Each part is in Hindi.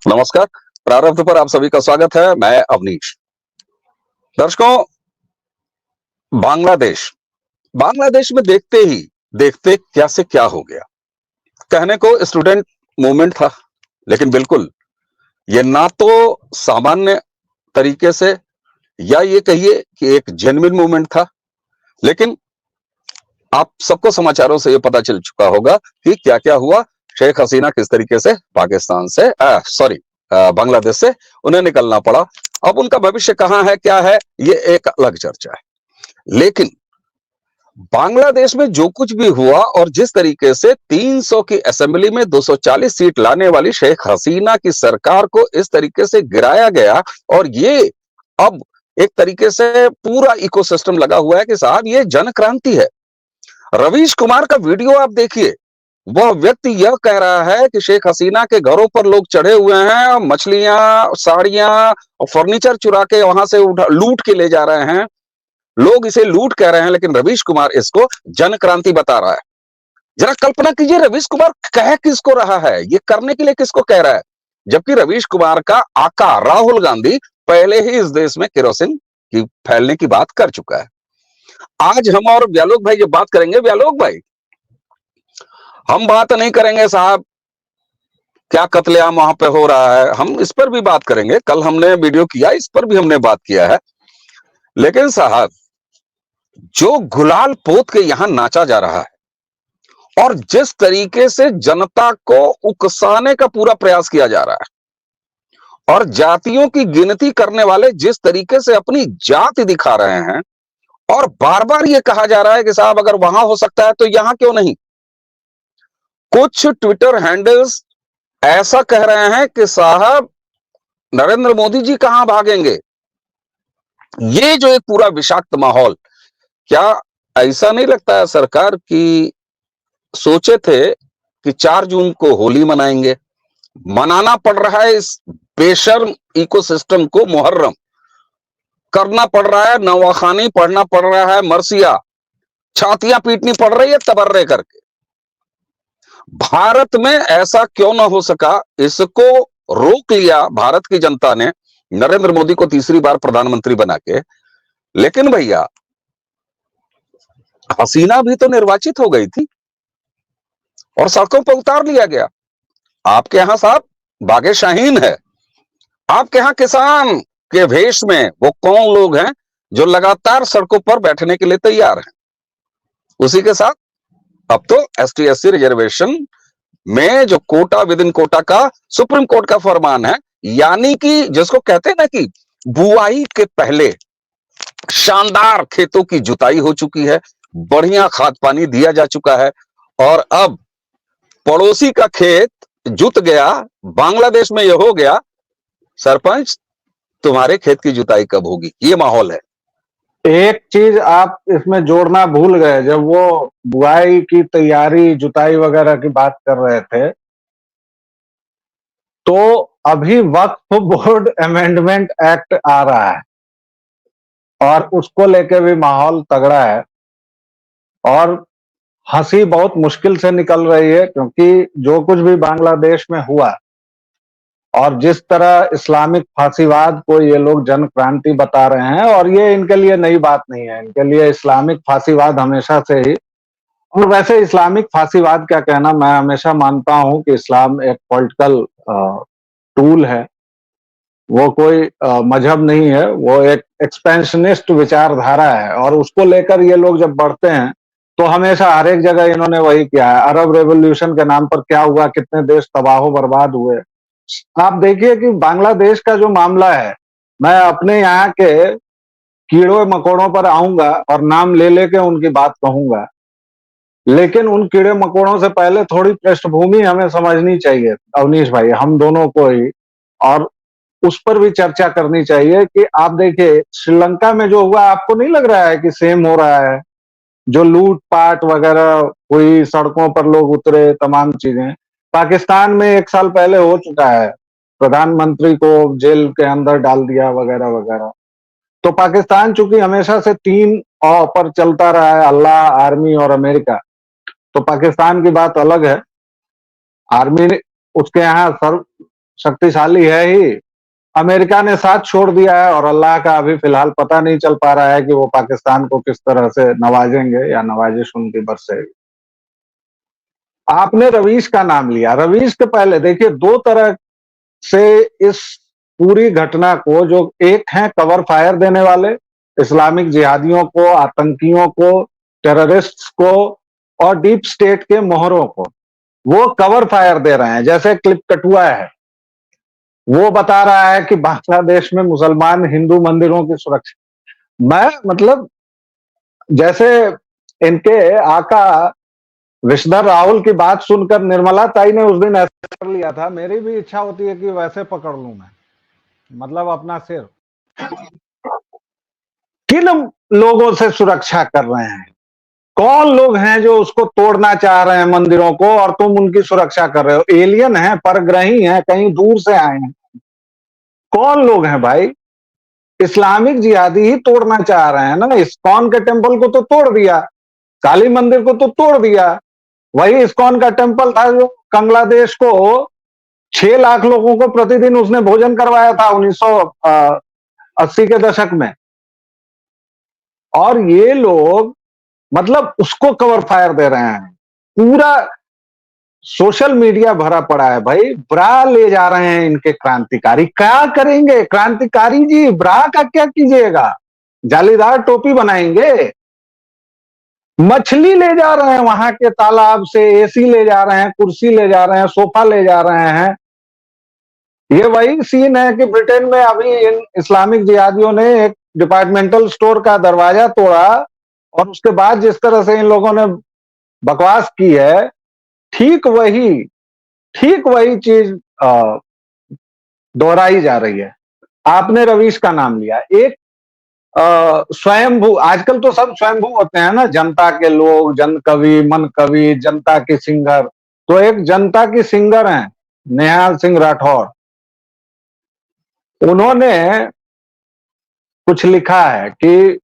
नमस्कार। प्रारब्ध पर आप सभी का स्वागत है। मैं अवनीश। दर्शकों, बांग्लादेश बांग्लादेश में देखते ही देखते क्या से क्या हो गया। कहने को स्टूडेंट मूवमेंट था, लेकिन बिल्कुल ये ना तो सामान्य तरीके से, या ये कहिए कि एक जेन्युइन मूवमेंट था। लेकिन आप सबको समाचारों से ये पता चल चुका होगा कि क्या क्या हुआ। शेख हसीना किस तरीके से पाकिस्तान से बांग्लादेश से उन्हें निकलना पड़ा। अब उनका भविष्य कहां है, क्या है, ये एक अलग चर्चा है। लेकिन बांग्लादेश में जो कुछ भी हुआ और जिस तरीके से 300 की असेंबली में 240 सीट लाने वाली शेख हसीना की सरकार को इस तरीके से गिराया गया, और ये अब एक तरीके से पूरा इकोसिस्टम लगा हुआ है कि साहब ये जन क्रांति है। रवीश कुमार का वीडियो आप देखिए। वह व्यक्ति यह कह रहा है कि शेख हसीना के घरों पर लोग चढ़े हुए हैं, मछलियां, साड़ियां और फर्नीचर चुरा के वहां से लूट के ले जा रहे हैं। लोग इसे लूट कह रहे हैं, लेकिन रवीश कुमार इसको जन क्रांति बता रहा है। जरा कल्पना कीजिए, रवीश कुमार कह किसको रहा है, ये करने के लिए किसको कह रहा है, जबकि रवीश कुमार का आका राहुल गांधी पहले ही इस देश में केरोसिन की फैलने की बात कर चुका है। आज हम और व्यालोक भाई जब बात करेंगे, व्यालोक भाई, हम बात नहीं करेंगे साहब क्या कत्लेआम वहां पे हो रहा है, हम इस पर भी बात करेंगे। कल हमने वीडियो किया, इस पर भी हमने बात किया है। लेकिन साहब, जो गुलाल पोत के यहां नाचा जा रहा है और जिस तरीके से जनता को उकसाने का पूरा प्रयास किया जा रहा है, और जातियों की गिनती करने वाले जिस तरीके से अपनी जाति दिखा रहे हैं, और बार बार ये कहा जा रहा है कि साहब अगर वहां हो सकता है तो यहां क्यों नहीं। कुछ ट्विटर हैंडल्स ऐसा कह रहे हैं कि साहब नरेंद्र मोदी जी कहां भागेंगे। ये जो एक पूरा विषाक्त माहौल, क्या ऐसा नहीं लगता है सरकार की सोचे थे कि 4 जून को होली मनाएंगे, मनाना पड़ रहा है इस बेशर्म इकोसिस्टम को, मुहर्रम करना पड़ रहा है, नवाखानी पढ़ना पड़ रहा है, मरसिया छातियां पीटनी पड़ रही है तबर्रे करके। भारत में ऐसा क्यों ना हो सका, इसको रोक लिया भारत की जनता ने नरेंद्र मोदी को तीसरी बार प्रधानमंत्री बना के। लेकिन भैया, हसीना भी तो निर्वाचित हो गई थी और सड़कों पर उतार लिया गया। आपके यहां साहब बागे शाहीन है, आपके यहां किसान के भेष में वो कौन लोग हैं जो लगातार सड़कों पर बैठने के लिए तैयार हैं। उसी के साथ अब तो एसटी एससी रिजर्वेशन में जो कोटा विद इन कोटा का सुप्रीम कोर्ट का फरमान है, यानी कि जिसको कहते हैं ना कि बुआई के पहले शानदार खेतों की जुताई हो चुकी है, बढ़िया खाद पानी दिया जा चुका है, और अब पड़ोसी का खेत जुत गया, बांग्लादेश में यह हो गया, सरपंच तुम्हारे खेत की जुताई कब होगी, ये माहौल है। एक चीज आप इसमें जोड़ना भूल गए, जब वो बुआई की तैयारी, जुताई वगैरह की बात कर रहे थे, तो अभी वक्फ बोर्ड अमेंडमेंट एक्ट आ रहा है और उसको लेके भी माहौल तगड़ा है और हंसी बहुत मुश्किल से निकल रही है, क्योंकि जो कुछ भी बांग्लादेश में हुआ और जिस तरह इस्लामिक फांसीवाद को ये लोग जन क्रांति बता रहे हैं, और ये इनके लिए नई बात नहीं है, इनके लिए इस्लामिक फांसीवाद हमेशा से ही। और वैसे इस्लामिक फांसीवाद क्या कहना, मैं हमेशा मानता हूं कि इस्लाम एक पॉलिटिकल टूल है, वो कोई मजहब नहीं है, वो एक एक्सपेंशनिस्ट विचारधारा है, और उसको लेकर ये लोग जब बढ़ते हैं तो हमेशा हर एक जगह इन्होंने वही किया है। अरब रेवोल्यूशन के नाम पर क्या हुआ, कितने देश तबाह बर्बाद हुए। आप देखिए कि बांग्लादेश का जो मामला है, मैं अपने यहाँ के कीड़ों मकोड़ों पर आऊंगा और नाम ले लेके उनकी बात कहूंगा, लेकिन उन कीड़े मकोड़ों से पहले थोड़ी पृष्ठभूमि हमें समझनी चाहिए अवनीश भाई, हम दोनों को ही, और उस पर भी चर्चा करनी चाहिए कि आप देखिए श्रीलंका में जो हुआ, आपको नहीं लग रहा है कि सेम हो रहा है? जो लूट पाट वगैरह हुई, सड़कों पर लोग उतरे, तमाम चीजें पाकिस्तान में 1 साल पहले हो चुका है, प्रधानमंत्री को जेल के अंदर डाल दिया वगैरह वगैरह। तो पाकिस्तान चूंकि हमेशा से 3 पर चलता रहा है, अल्लाह, आर्मी और अमेरिका, तो पाकिस्तान की बात अलग है। आर्मी उसके यहाँ सर्व शक्तिशाली है ही। अमेरिका ने साथ छोड़ दिया है और अल्लाह का अभी फिलहाल पता नहीं चल पा रहा है कि वो पाकिस्तान को किस तरह से नवाजेंगे या नवाजिश उनकी बरसेगी। आपने रवीश का नाम लिया, रवीश के पहले देखिए दो तरह से इस पूरी घटना को, जो एक है कवर फायर देने वाले, इस्लामिक जिहादियों को, आतंकियों को, टेररिस्ट्स को और डीप स्टेट के मोहरों को, वो कवर फायर दे रहे हैं। जैसे क्लिप कटुआ है, वो बता रहा है कि बांग्लादेश में मुसलमान हिंदू मंदिरों की सुरक्षा। मैं मतलब जैसे इनके आका विश्वधर राहुल की बात सुनकर निर्मला ताई ने उस दिन ऐसा कर लिया था, मेरी भी इच्छा होती है कि वैसे पकड़ लूं मैं, मतलब अपना सिर। किन लोगों से सुरक्षा कर रहे हैं? कौन लोग हैं जो उसको तोड़ना चाह रहे हैं मंदिरों को, और तुम उनकी सुरक्षा कर रहे हो? एलियन है, परग्रही हैं, कहीं दूर से आए हैं? कौन लोग हैं भाई? इस्लामिक जिहादी ही तोड़ना चाह रहे हैं ना। इस्कॉन के टेम्पल को तो तोड़ दिया, काली मंदिर को तो तोड़ दिया। वही इस्कॉन का टेम्पल था जो बांग्लादेश को 6 लाख लोगों को प्रतिदिन उसने भोजन करवाया था 1980 के दशक में। और ये लोग मतलब उसको कवर फायर दे रहे हैं। पूरा सोशल मीडिया भरा पड़ा है भाई, ब्रा ले जा रहे हैं इनके क्रांतिकारी। क्या करेंगे क्रांतिकारी जी? ब्रा का क्या कीजिएगा? जालीदार टोपी बनाएंगे? मछली ले जा रहे हैं वहां के तालाब से, एसी ले जा रहे हैं, कुर्सी ले जा रहे हैं, सोफा ले जा रहे हैं। ये वही सीन है कि ब्रिटेन में अभी इन इस्लामिक जिहादियों ने एक डिपार्टमेंटल स्टोर का दरवाजा तोड़ा, और उसके बाद जिस तरह से इन लोगों ने बकवास की है, ठीक वही चीज दोहराई जा रही है। आपने रवीश का नाम लिया। एक स्वयंभू, आजकल तो सब स्वयंभू होते हैं ना, जनता के लोग, जन कवि, मन कवि, जनता की सिंगर। तो एक जनता की सिंगर हैं नेहाल सिंह राठौर, उन्होंने कुछ लिखा है कि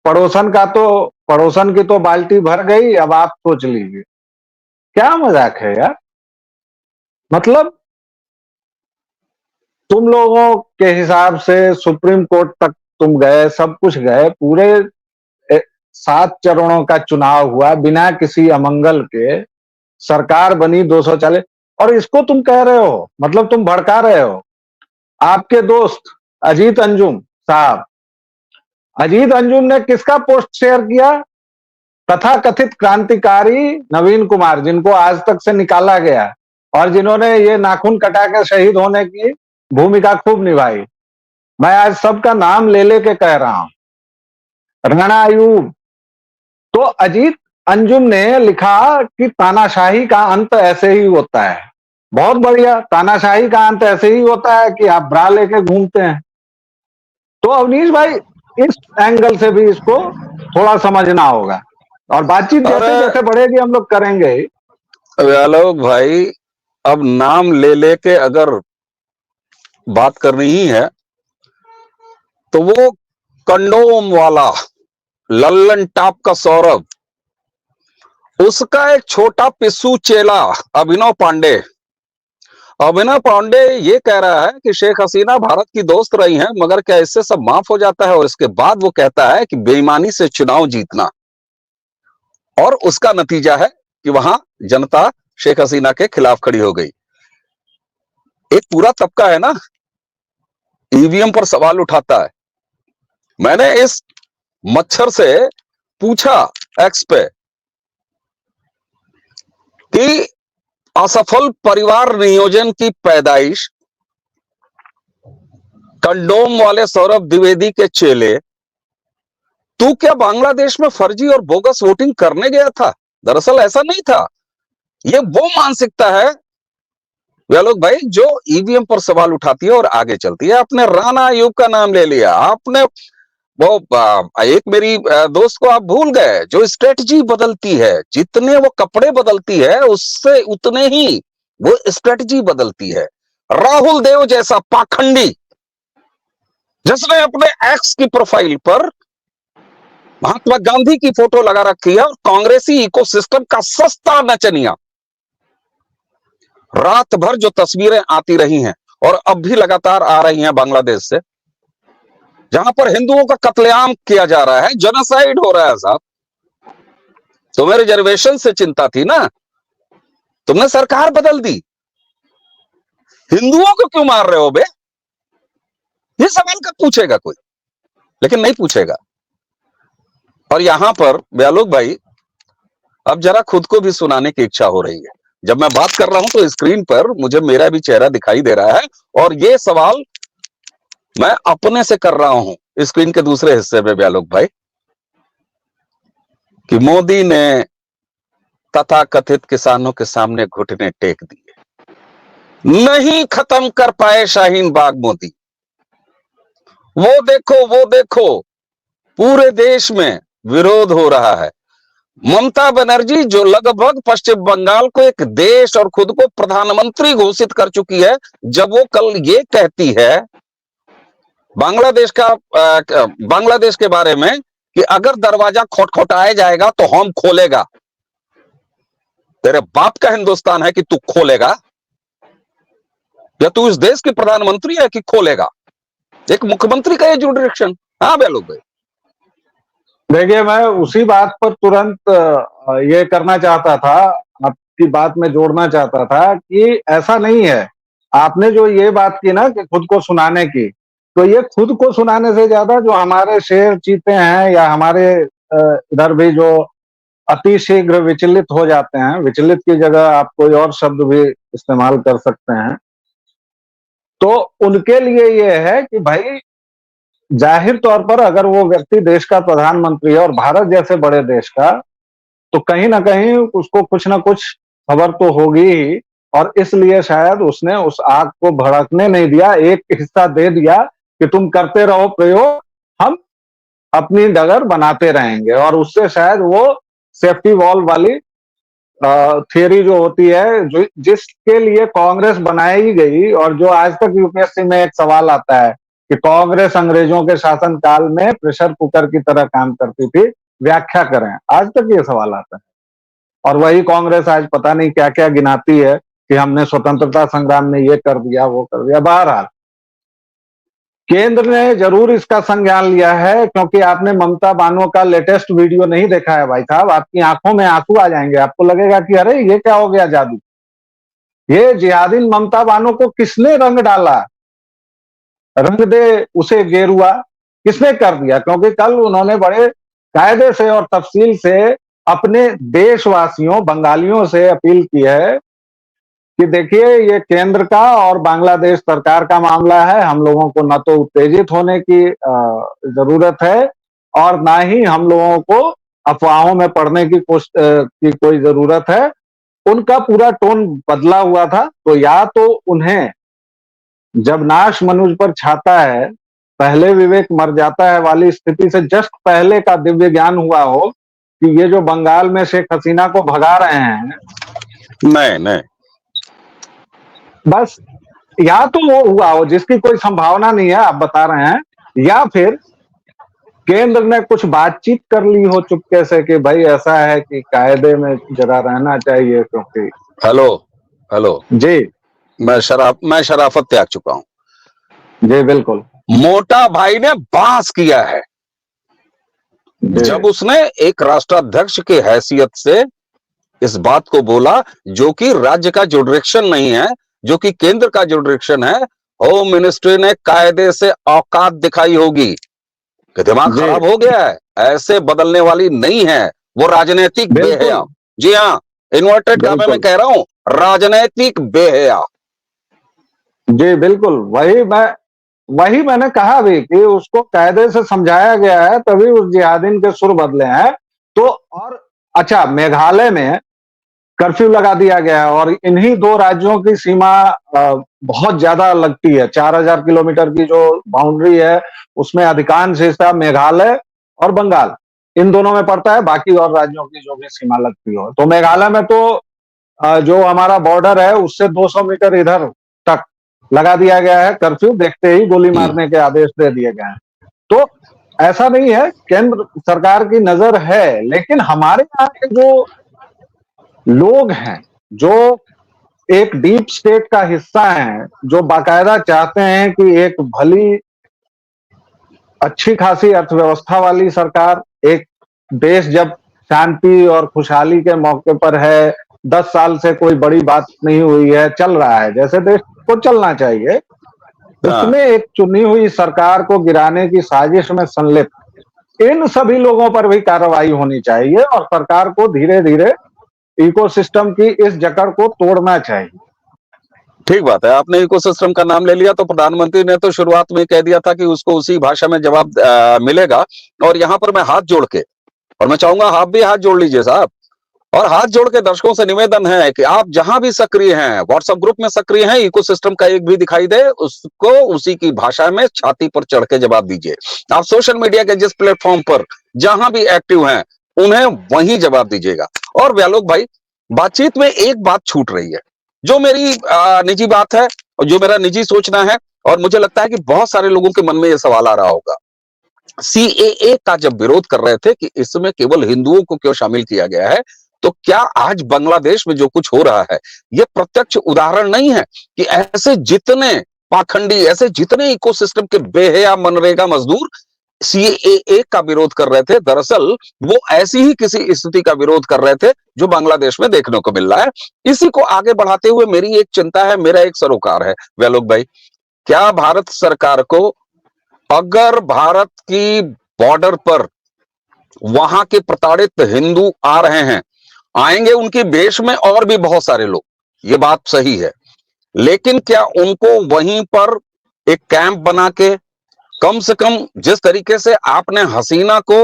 पड़ोसन की तो बाल्टी भर गई, अब आप सोच लीजिए। क्या मजाक है यार? मतलब तुम लोगों के हिसाब से सुप्रीम कोर्ट तक तुम गए, सब कुछ गए, पूरे 7 चरणों का चुनाव हुआ बिना किसी अमंगल के, सरकार बनी 240, और इसको तुम कह रहे हो, मतलब तुम भड़का रहे हो। आपके दोस्त अजीत अंजुम साहब, अजीत अंजुम ने किसका पोस्ट शेयर किया? तथाकथित क्रांतिकारी नवीन कुमार, जिनको आज तक से निकाला गया और जिन्होंने ये नाखून कटा के शहीद होने की भूमिका खूब निभाई। मैं आज सबका नाम ले लेके कह रहा हूं। राणा अयूब। तो अजीत अंजुम ने लिखा कि तानाशाही का अंत ऐसे ही होता है। बहुत बढ़िया, तानाशाही का अंत ऐसे ही होता है कि आप ब्रा लेके घूमते हैं। तो अवनीश भाई, इस एंगल से भी इसको थोड़ा समझना होगा, और बातचीत जैसे जैसे बढ़ेगी हम लोग करेंगे। आलोक भाई, अब नाम ले लेके अगर बात करनी ही है तो वो कंडोम वाला लल्लन टॉप का सौरभ, उसका एक छोटा पिस्सू चेला अभिनव पांडे ये कह रहा है कि शेख हसीना भारत की दोस्त रही हैं, मगर क्या इससे सब माफ हो जाता है? और इसके बाद वो कहता है कि बेईमानी से चुनाव जीतना, और उसका नतीजा है कि वहां जनता शेख हसीना के खिलाफ खड़ी हो गई। एक पूरा तबका है ना, ईवीएम पर सवाल उठाता है। मैंने इस मच्छर से पूछा एक्स पे कि असफल परिवार नियोजन की पैदाइश कंडोम वाले सौरभ द्विवेदी के चेले, तू क्या बांग्लादेश में फर्जी और बोगस वोटिंग करने गया था? दरअसल ऐसा नहीं था। ये वो मानसिकता है आलोक भाई जो ईवीएम पर सवाल उठाती है और आगे चलती है। आपने राणा अयूब का नाम ले लिया, आपने वो एक मेरी दोस्त को आप भूल गए जो स्ट्रेटजी बदलती है, जितने वो कपड़े बदलती है उससे उतने ही वो स्ट्रेटजी बदलती है। राहुल देव जैसा पाखंडी, जिसने अपने एक्स की प्रोफाइल पर महात्मा गांधी की फोटो लगा रखी है और कांग्रेसी इकोसिस्टम का सस्ता नचनिया, रात भर जो तस्वीरें आती रही हैं और अब भी लगातार आ रही हैं बांग्लादेश से, जहां पर हिंदुओं का कत्लेआम किया जा रहा है, जेनोसाइड हो रहा है साहब। तुम्हें रिजर्वेशन से चिंता थी ना, तुमने सरकार बदल दी, हिंदुओं को क्यों मार रहे हो बे? ये सवाल कब पूछेगा कोई? लेकिन नहीं पूछेगा। और यहां पर ब्यालोक भाई, अब जरा खुद को भी सुनाने की इच्छा हो रही है। जब मैं बात कर रहा हूं तो स्क्रीन पर मुझे मेरा भी चेहरा दिखाई दे रहा है, और ये सवाल मैं अपने से कर रहा हूं स्क्रीन के दूसरे हिस्से में ब्यालोक भाई, कि मोदी ने तथाकथित किसानों के सामने घुटने टेक दिए, नहीं खत्म कर पाए शाहीन बाग मोदी। वो देखो पूरे देश में विरोध हो रहा है। ममता बनर्जी जो लगभग पश्चिम बंगाल को एक देश और खुद को प्रधानमंत्री घोषित कर चुकी है, जब वो कल ये कहती है बांग्लादेश के बारे में कि अगर दरवाजा खटखटाया जाएगा तो हम खोलेगा। तेरे बाप का हिंदुस्तान है कि तू खोलेगा, या तू इस देश की प्रधानमंत्री है कि खोलेगा? एक मुख्यमंत्री का ये जो डायरेक्शन। हाँ ब्यालोक भाई, देखिए, मैं उसी बात पर तुरंत ये करना चाहता था, आपकी बात में जोड़ना चाहता था कि ऐसा नहीं है। आपने जो ये बात की ना कि खुद को सुनाने की, तो ये खुद को सुनाने से ज्यादा जो हमारे शेर चीते हैं या हमारे इधर भी जो अति शीघ्र विचलित हो जाते हैं, विचलित की जगह आप कोई और शब्द भी इस्तेमाल कर सकते हैं, तो उनके लिए ये है कि भाई जाहिर तौर पर अगर वो व्यक्ति देश का प्रधानमंत्री है और भारत जैसे बड़े देश का, तो कहीं ना कहीं उसको कुछ ना कुछ खबर तो होगी ही, और इसलिए शायद उसने उस आग को भड़कने नहीं दिया, एक हिस्सा दे दिया कि तुम करते रहो प्रयोग, हम अपनी डगर बनाते रहेंगे। और उससे शायद वो सेफ्टी वॉल वाली थियरी जो होती है, जो जिसके लिए कांग्रेस बनाई गई, और जो आज तक यूपीएससी में एक सवाल आता है कि कांग्रेस अंग्रेजों के शासन काल में प्रेशर कुकर की तरह काम करती थी, व्याख्या करें, आज तक ये सवाल आता है। और वही कांग्रेस आज पता नहीं क्या क्या गिनाती है कि हमने स्वतंत्रता संग्राम में ये कर दिया, वो कर दिया। बहरहाल केंद्र ने जरूर इसका संज्ञान लिया है, क्योंकि आपने ममता बानो का लेटेस्ट वीडियो नहीं देखा है भाई साहब, आपकी आंखों में आंसू आ जाएंगे, आपको लगेगा कि अरे ये क्या हो गया जादू। ये जिहादीन ममता बानो को किसने रंग डाला, रंग दे उसे गेरुआ, किसने कर दिया? क्योंकि कल उन्होंने बड़े कायदे से और तफसील से अपने देशवासियों बंगालियों से अपील की है कि देखिए, ये केंद्र का और बांग्लादेश सरकार का मामला है, हम लोगों को न तो उत्तेजित होने की जरूरत है, और ना ही हम लोगों को अफवाहों में पड़ने की कोई जरूरत है। उनका पूरा टोन बदला हुआ था। तो या तो उन्हें जब नाश मनुज पर छाता है, पहले विवेक मर जाता है वाली स्थिति से जस्ट पहले का दिव्य ज्ञान हुआ हो कि ये जो बंगाल में शेख हसीना को भगा रहे हैं, नहीं बस या तो वो हुआ हो जिसकी कोई संभावना नहीं है, आप बता रहे हैं, या फिर केंद्र ने कुछ बातचीत कर ली हो चुपके से कि भाई ऐसा है कि कायदे में जरा रहना चाहिए, क्योंकि हेलो जी मैं शराफत त्याग चुका हूं। जी बिल्कुल मोटा भाई ने बांस किया है जी जब उसने एक राष्ट्राध्यक्ष की हैसियत से इस बात को बोला, जो कि राज्य का जो डायरेक्शन नहीं है, जो कि केंद्र का जो डायरेक्शन है। होम मिनिस्ट्री ने कायदे से औकात दिखाई होगी कि दिमाग जी खराब हो गया है, ऐसे बदलने वाली नहीं है, वो राजनीतिक बेहया। बिल्कुल जी हाँ, इन्वर्टेड कामे में बिल्कुल कह रहा हूं, राजनीतिक बेहया। जी बिल्कुल, वही मैंने कहा भी कि उसको कायदे से समझाया गया है, तभी उस जिहादीन के सुर बदले हैं। तो और अच्छा, मेघालय में कर्फ्यू लगा दिया गया है, और इन्हीं दो राज्यों की सीमा बहुत ज्यादा लगती है। 4000 किलोमीटर की जो बाउंड्री है, उसमें अधिकांश हिस्सा मेघालय और बंगाल, इन दोनों में पड़ता है। बाकी और राज्यों की जो भी सीमा लगती हो, तो मेघालय में तो जो हमारा बॉर्डर है उससे 200 मीटर इधर तक लगा दिया गया है कर्फ्यू, देखते ही गोली मारने के आदेश दे दिए गए हैं। तो ऐसा नहीं है, केंद्र सरकार की नजर है, लेकिन हमारे यहाँ के जो लोग हैं, जो एक डीप स्टेट का हिस्सा हैं, जो बाकायदा चाहते हैं कि एक भली अच्छी खासी अर्थव्यवस्था वाली सरकार, एक देश जब शांति और खुशहाली के मौके पर है, 10 साल से कोई बड़ी बात नहीं हुई है, चल रहा है जैसे देश को चलना चाहिए, हाँ, उसमें एक चुनी हुई सरकार को गिराने की साजिश में संलिप्त इन सभी लोगों पर भी कार्रवाई होनी चाहिए और सरकार को धीरे धीरे इकोसिस्टम की इस जकड़ को तोड़ना चाहिए। ठीक बात है। आपने इकोसिस्टम का नाम ले लिया, तो प्रधानमंत्री ने तो शुरुआत में कह दिया था कि उसको उसी भाषा में जवाब मिलेगा। और यहाँ पर मैं हाथ जोड़ के, और मैं चाहूंगा आप भी हाथ जोड़ लीजिए साहब, और हाथ जोड़ के दर्शकों से निवेदन है कि आप जहां भी सक्रिय हैं, व्हाट्सएप ग्रुप में सक्रिय हैं, इकोसिस्टम का एक भी दिखाई दे, उसको उसी की भाषा में छाती पर चढ़ के जवाब दीजिए। आप सोशल मीडिया के जिस प्लेटफॉर्म पर जहां भी एक्टिव हैं, उन्हें वहीं जवाब दीजिएगा। और व्यालोक भाई, बातचीत में एक बात छूट रही है, जो मेरी निजी बात है और जो मेरा निजी सोचना है, और मुझे लगता है कि बहुत सारे लोगों के मन में यह सवाल आ रहा होगा। सीएए का जब विरोध कर रहे थे कि इसमें केवल हिंदुओं को क्यों शामिल किया गया है, तो क्या आज बांग्लादेश में जो कुछ हो रहा है, यह प्रत्यक्ष उदाहरण नहीं है कि ऐसे जितने पाखंडी, ऐसे जितने इकोसिस्टम के बेहया मनरेगा मजदूर सीएए का विरोध कर रहे थे, दरअसल वो ऐसी ही किसी स्थिति का विरोध कर रहे थे जो बांग्लादेश में देखने को मिल रहा है। इसी को आगे बढ़ाते हुए मेरी एक चिंता है, मेरा एक सरोकार है व्यालोक भाई, क्या भारत सरकार को, अगर भारत की बॉर्डर पर वहां के प्रताड़ित हिंदू आ रहे हैं, आएंगे उनकी भेष में और भी बहुत सारे लोग, ये बात सही है, लेकिन क्या उनको वहीं पर एक कैंप बना के, कम से कम जिस तरीके से आपने हसीना को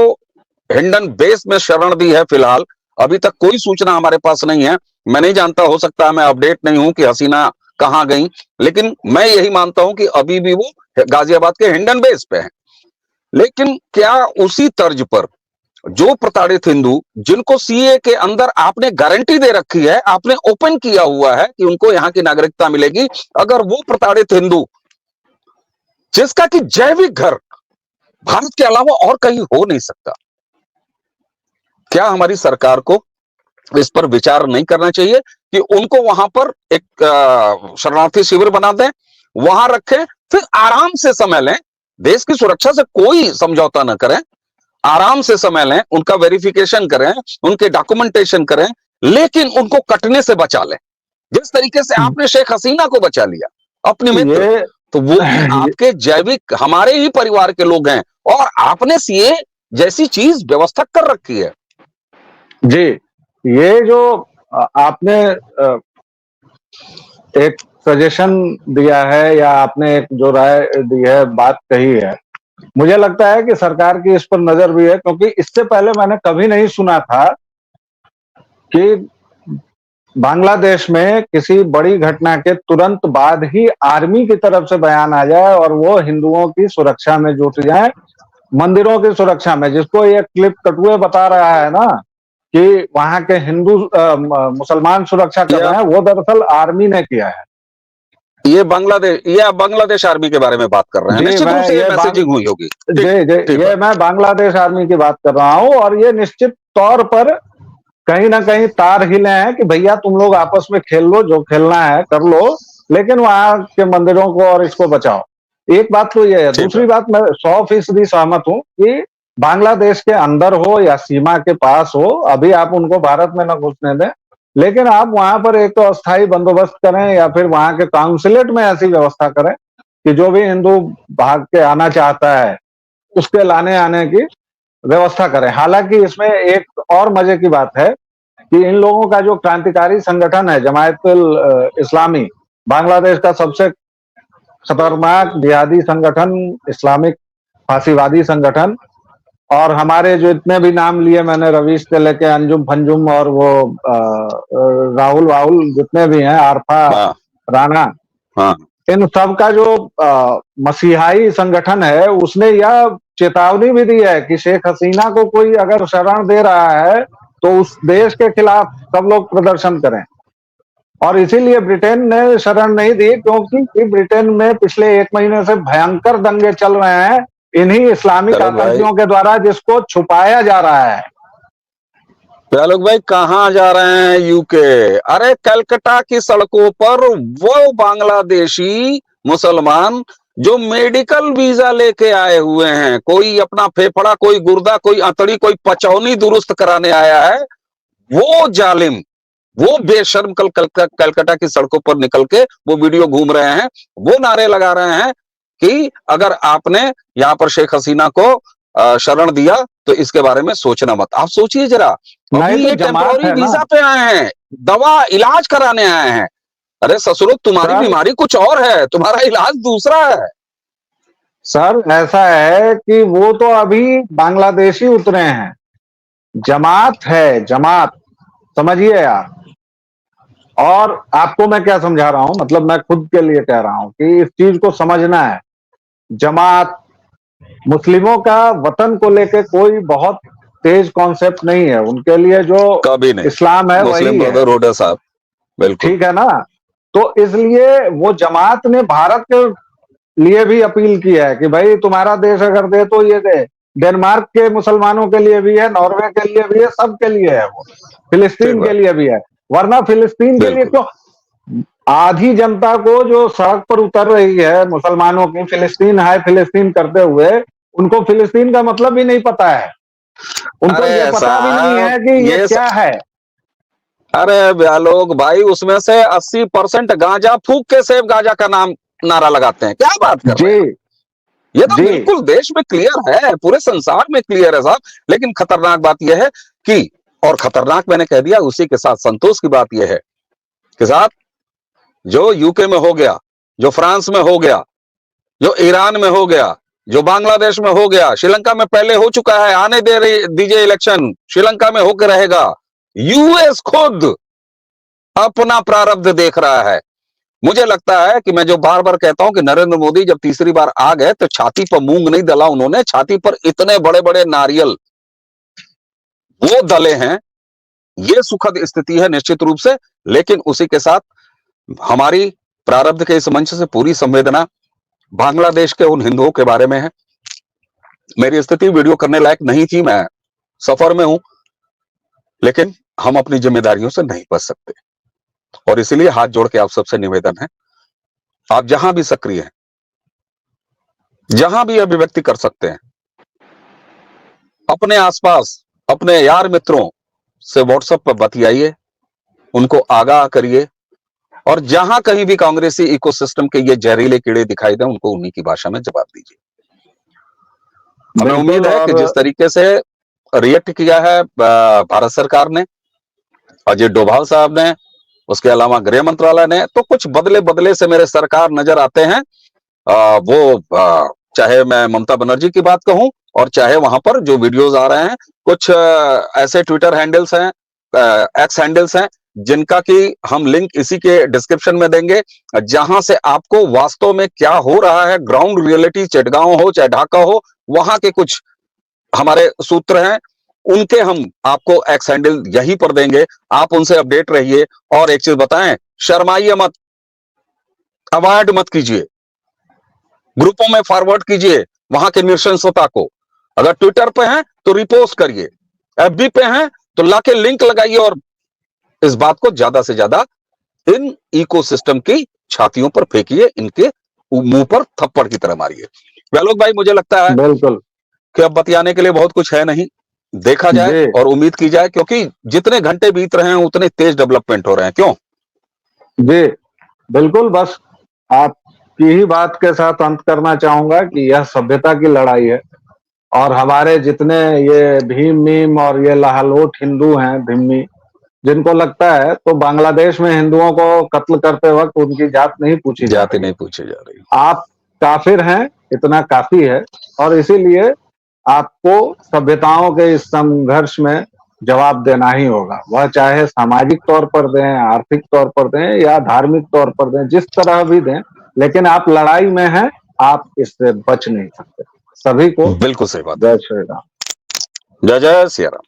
हिंडन बेस में शरण दी है, फिलहाल अभी तक कोई सूचना हमारे पास नहीं है, मैं नहीं जानता, हो सकता है मैं अपडेट नहीं हूं कि हसीना कहां गई, लेकिन मैं यही मानता हूं कि अभी भी वो गाजियाबाद के हिंडन बेस पे है। लेकिन क्या उसी तर्ज पर जो प्रताड़ित हिंदू, जिनको सीए के अंदर आपने गारंटी दे रखी है, आपने ओपन किया हुआ है कि उनको यहां की नागरिकता मिलेगी, अगर वो प्रताड़ित हिंदू, जिसका कि जैविक घर भारत के अलावा और कहीं हो नहीं सकता, क्या हमारी सरकार को इस पर विचार नहीं करना चाहिए कि उनको वहां पर एक शरणार्थी शिविर बना दें, वहां रखें, फिर आराम से समय लें, देश की सुरक्षा से कोई समझौता न करें, आराम से समय लें, उनका वेरिफिकेशन करें, उनके डॉक्यूमेंटेशन करें, लेकिन उनको कटने से बचा लें, जिस तरीके से आपने शेख हसीना को बचा लिया, अपने मित्र, तो वो भी आपके जैविक, हमारे ही परिवार के लोग हैं, और आपने सीए जैसी चीज व्यवस्था कर रखी है। जी, ये जो आपने एक सजेशन दिया है या आपने एक जो राय दी है, बात कही है, मुझे लगता है कि सरकार की इस पर नजर भी है, क्योंकि इससे पहले मैंने कभी नहीं सुना था कि बांग्लादेश में किसी बड़ी घटना के तुरंत बाद ही आर्मी की तरफ से बयान आ जाए और वो हिंदुओं की सुरक्षा में जुट जाए, मंदिरों की सुरक्षा में, जिसको ये क्लिप कटुए बता रहा है ना कि वहां के हिंदू मुसलमान सुरक्षा कर रहे हैं, वो दरअसल आर्मी ने किया है। ये बांग्लादेश आर्मी के बारे में बात कर रहे हैं, निश्चित रूप से ये मैसेजिंग हुई होगी। ये मैं बांग्लादेश आर्मी की बात कर रहा हूं, और ये निश्चित तौर पर कहीं ना कहीं तार हिले हैं कि भैया तुम लोग आपस में खेल लो, जो खेलना है कर लो, लेकिन वहां के मंदिरों को और इसको बचाओ। एक बात तो ये है। दूसरी बात, मैं 100% सहमत हूं कि बांग्लादेश के अंदर हो या सीमा के पास हो, अभी आप उनको भारत में न घुसने दें, लेकिन आप वहां पर एक तो अस्थायी बंदोबस्त करें या फिर वहां के काउंसिलेट में ऐसी व्यवस्था करें कि जो भी हिंदू भाग के आना चाहता है उसके लाने आने की व्यवस्था करें। हालांकि इसमें एक और मजे की बात है कि इन लोगों का जो क्रांतिकारी संगठन है जमायतुल इस्लामी, बांग्लादेश का सबसे खतरनाक जिहादी संगठन, इस्लामिक फांसीवादी संगठन, और हमारे जो इतने भी नाम लिए मैंने, रवीश से लेके अंजुम फंजुम और वो राहुल वाहुल जितने भी हैं, आरफा राणा, इन सब का जो मसीहाई संगठन है, उसने यह चेतावनी भी दी है कि शेख हसीना को कोई अगर शरण दे रहा है तो उस देश के खिलाफ सब लोग प्रदर्शन करें। और इसीलिए ब्रिटेन ने शरण नहीं दी, क्योंकि ब्रिटेन में पिछले 1 महीने से भयंकर दंगे चल रहे हैं इन्हीं इस्लामिक आतंकियों के द्वारा, जिसको छुपाया जा रहा है। आलोक भाई कहाँ जा रहे हैं यूके? अरे कलकत्ता की सड़कों पर वो बांग्लादेशी मुसलमान जो मेडिकल वीजा लेके आए हुए हैं, कोई अपना फेफड़ा, कोई गुर्दा, कोई अंतड़ी, कोई पचौनी दुरुस्त कराने आया है, वो जालिम, वो बेशर्म कलकत्ता की सड़कों पर निकल के वो वीडियो घूम रहे हैं, वो नारे लगा रहे हैं कि अगर आपने यहाँ पर शेख हसीना को शरण दिया तो इसके बारे में सोचना मत। आप सोचिए जरा, नहीं अभी तो ये जमात टेम्पोररी है ना वीजा पे आए हैं, दवा इलाज कराने आए हैं। अरे ससुरो, तुम्हारी सर। बीमारी कुछ और है, तुम्हारा इलाज दूसरा है। सर ऐसा है कि वो तो अभी बांग्लादेशी उतरे हैं, जमात है, जमात, समझिए आप। और आपको मैं क्या समझा रहा हूं, मतलब मैं खुद के लिए कह रहा हूं कि इस चीज को समझना है। जमात मुस्लिमों का वतन को लेके कोई बहुत तेज कॉन्सेप्ट नहीं है, उनके लिए जो कभी नहीं। इस्लाम है मुस्लिम वही है, ब्रदरहुड है साहब, बिल्कुल ठीक है ना। तो इसलिए वो जमात ने भारत के लिए भी अपील की है कि भाई तुम्हारा देश अगर दे तो ये दे। डेनमार्क के मुसलमानों के लिए भी है, नॉर्वे के लिए भी है, सबके लिए है वो, ठीक फिलिस्तीन के बात, लिए भी है। वरना फिलिस्तीन के लिए बिल्कुल क्यों आधी जनता को जो सड़क पर उतर रही है मुसलमानों की, फिलिस्तीन है फिलिस्तीन करते हुए, उनको फिलिस्तीन का मतलब भी नहीं पता है, उनको अरे ये पता भी नहीं है साहब कि ये ये क्या है। अरे आलोक भाई, उसमें से 80% गांजा फूक के सेब गांजा का नाम नारा लगाते हैं। क्या बात कर रहे जी हैं आप? ये तो जी बिल्कुल देश में क्लियर है, पूरे संसार में क्लियर है साहब। लेकिन खतरनाक बात यह है कि, और खतरनाक मैंने कह दिया, उसी के साथ संतोष की बात यह है कि साहब जो यूके में हो गया, जो फ्रांस में हो गया, जो ईरान में हो गया, जो बांग्लादेश में हो गया, श्रीलंका में पहले हो चुका है, आने दीजिए इलेक्शन, श्रीलंका में होकर रहेगा। यूएस खुद अपना प्रारब्ध देख रहा है। मुझे लगता है कि मैं जो बार बार कहता हूं कि नरेंद्र मोदी जब तीसरी बार आ गए तो छाती पर मूंग नहीं दला उन्होंने, छाती पर इतने बड़े बड़े नारियल वो दले हैं। ये सुखद स्थिति है निश्चित रूप से, लेकिन उसी के साथ हमारी प्रारब्ध के इस मंच से पूरी संवेदना बांग्लादेश के उन हिंदुओं के बारे में है। मेरी स्थिति वीडियो करने लायक नहीं थी, मैं सफर में हूं, लेकिन हम अपनी जिम्मेदारियों से नहीं बच सकते। और इसीलिए हाथ जोड़ के आप सबसे निवेदन है, आप जहां भी सक्रिय हैं, जहां भी अभिव्यक्ति कर सकते हैं, अपने आसपास अपने यार मित्रों से व्हाट्सएप पर बतियाइए, उनको आगाह करिए, और जहां कहीं भी कांग्रेसी इकोसिस्टम के ये जहरीले कीड़े दिखाई दें, उनको उन्हीं की भाषा में जवाब दीजिए। हमें उम्मीद बिल्कुल। है कि जिस और तरीके से रिएक्ट किया है भारत सरकार ने, अजय डोभाल साहब ने, उसके अलावा गृह मंत्रालय ने, तो कुछ बदले बदले से मेरे सरकार नजर आते हैं। चाहे मैं ममता बनर्जी की बात कहूं, और चाहे वहां पर जो वीडियोस आ रहे हैं, कुछ ऐसे ट्विटर हैंडल्स हैं, एक्स हैंडल्स हैं, जिनका कि हम लिंक इसी के डिस्क्रिप्शन में देंगे, जहां से आपको वास्तव में क्या हो रहा है, ग्राउंड रियलिटी, चटगांव हो चाहे ढाका हो, वहां के कुछ हमारे सूत्र हैं, उनके हम आपको एक्स हैंडल यहीं पर देंगे। आप उनसे अपडेट रहिए। और एक चीज बताएं, शर्माइए मत, अवॉइड मत कीजिए, ग्रुपों में फॉरवर्ड कीजिए वहां के नृशंसता को। अगर ट्विटर पे हैं तो रिपोस्ट करिए, एफबी पे हैं तो लाके लिंक लगाइए, और इस बात को ज्यादा से ज्यादा इन इकोसिस्टम की छातियों पर फेंकिए, इनके मुंह पर थप्पड़ की तरह मारिए। आलोक भाई, मुझे लगता है बिल्कुल कि अब बतियाने के लिए बहुत कुछ है नहीं, देखा जाए जी और उम्मीद की जाए, क्योंकि जितने घंटे बीत रहे हैं उतने तेज डेवलपमेंट हो रहे हैं। क्यों? जी बिल्कुल। बस आपकी ही बात के साथ अंत करना चाहूंगा कि यह सभ्यता की लड़ाई है, और हमारे जितने ये भीम मीम और ये लाहलोट हिंदू हैं, धिम्मी, जिनको लगता है, तो बांग्लादेश में हिंदुओं को कत्ल करते वक्त उनकी जात नहीं पूछी जा जाति रही नहीं है। पूछी जा रही। आप काफिर हैं, इतना काफी है। और इसीलिए आपको सभ्यताओं के इस संघर्ष में जवाब देना ही होगा, वह चाहे सामाजिक तौर पर दें, आर्थिक तौर पर दें, या धार्मिक तौर पर दें, जिस तरह भी दें, लेकिन आप लड़ाई में हैं, आप इससे बच नहीं सकते। सभी को बिल्कुल सही बात है। जय श्री राम। जय जय सिया राम।